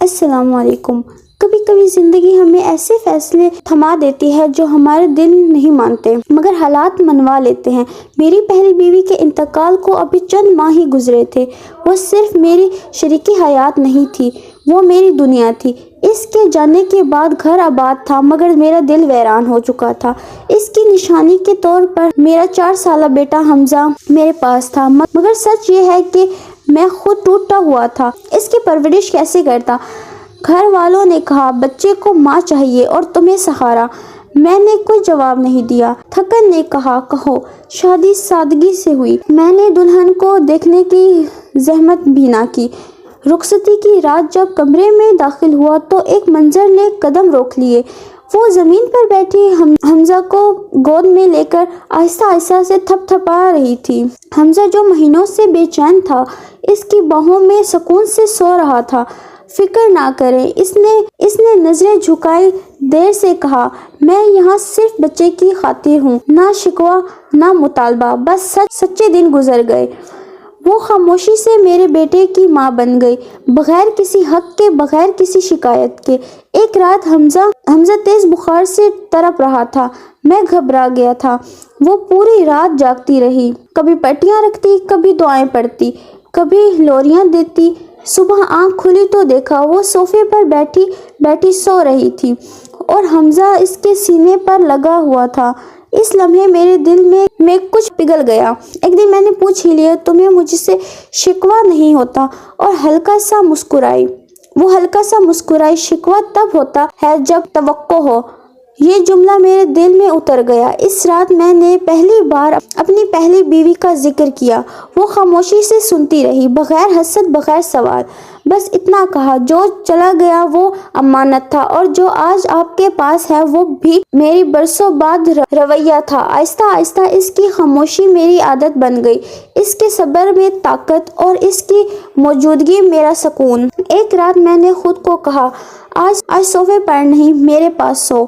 السلام علیکم۔ کبھی کبھی زندگی ہمیں ایسے فیصلے تھما دیتی ہے جو ہمارے دل نہیں مانتے مگر حالات منوا لیتے ہیں۔ میری پہلی بیوی کے انتقال کو ابھی چند ماہ ہی گزرے تھے۔ وہ صرف میری شریک حیات نہیں تھی، وہ میری دنیا تھی۔ اس کے جانے کے بعد گھر آباد تھا مگر میرا دل ویران ہو چکا تھا۔ اس کی نشانی کے طور پر میرا 4 سالہ بیٹا حمزہ میرے پاس تھا مگر سچ یہ ہے کہ میں خود ٹوٹا ہوا تھا۔ اس کی پرورش کیسے کرتا؟ گھر والوں نے کہا بچے کو ماں چاہیے اور تمہیں سہارا۔ میں نے کوئی جواب نہیں دیا۔ تھکن نے کہا کہو۔ شادی سادگی سے ہوئی۔ میں نے دلہن کو دیکھنے کی زحمت بھی نہ کی۔ رخصتی کی رات جب کمرے میں داخل ہوا تو ایک منظر نے قدم روک لیے۔ وہ زمین پر بیٹھی حمزہ کو گود میں لے کر آہستہ آہستہ سے تھپ تھپا رہی تھی۔ حمزہ جو مہینوں سے بے چین تھا اس کی باہوں میں سکون سے سو رہا تھا۔ فکر نہ کریں، اس نے نظریں جھکائی دیر سے کہا، میں یہاں صرف بچے کی خاطر ہوں، نہ شکوہ نہ مطالبہ، بس سچے دن گزر گئے۔ وہ خاموشی سے میرے بیٹے کی ماں بن گئی، بغیر کسی حق کے، بغیر کسی شکایت کے۔ ایک رات حمزہ تیز بخار سے تڑپ رہا تھا۔ میں گھبرا گیا تھا۔ وہ پوری رات جاگتی رہی، کبھی پٹیاں رکھتی، کبھی دعائیں پڑھتی، کبھی لوریاں دیتی۔ صبح آنکھ کھلی تو دیکھا وہ صوفے پر بیٹھی سو رہی تھی اور حمزہ اس کے سینے پر لگا ہوا تھا۔ اس لمحے میرے دل میں کچھ پگھل گیا۔ ایک دن میں نے پوچھ ہی لیا، تمہیں مجھ سے شکوہ نہیں ہوتا؟ اور ہلکا سا مسکرائی۔ وہ ہلکا سا مسکرائی، شکوہ تب ہوتا ہے جب توقع ہو۔ یہ جملہ میرے دل میں اتر گیا۔ اس رات میں نے پہلی بار اپنی پہلی بیوی کا ذکر کیا۔ وہ خاموشی سے سنتی رہی، بغیر حسد، بغیر سوال۔ بس اتنا کہا، جو چلا گیا وہ امانت تھا اور جو آج آپ کے پاس ہے وہ بھی میری برسوں بعد رویہ تھا۔ آہستہ آہستہ اس کی خاموشی میری عادت بن گئی، اس کے صبر میں طاقت اور اس کی موجودگی میرا سکون۔ ایک رات میں نے خود کو کہا، آج صوفے پر نہیں، میرے پاس سو۔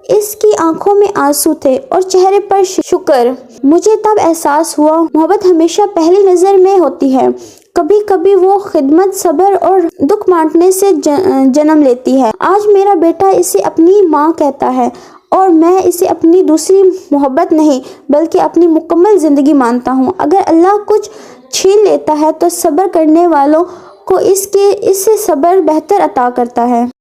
اس کی آنکھوں میں آنسو تھے اور چہرے پر شکر۔ مجھے تب احساس ہوا محبت ہمیشہ پہلی نظر میں ہوتی ہے۔ کبھی کبھی وہ خدمت، صبر اور دکھ بانٹنے سے جنم لیتی ہے۔ آج میرا بیٹا اسے اپنی ماں کہتا ہے اور میں اسے اپنی دوسری محبت نہیں بلکہ اپنی مکمل زندگی مانتا ہوں۔ اگر اللہ کچھ چھین لیتا ہے تو صبر کرنے والوں کو اس سے صبر بہتر عطا کرتا ہے۔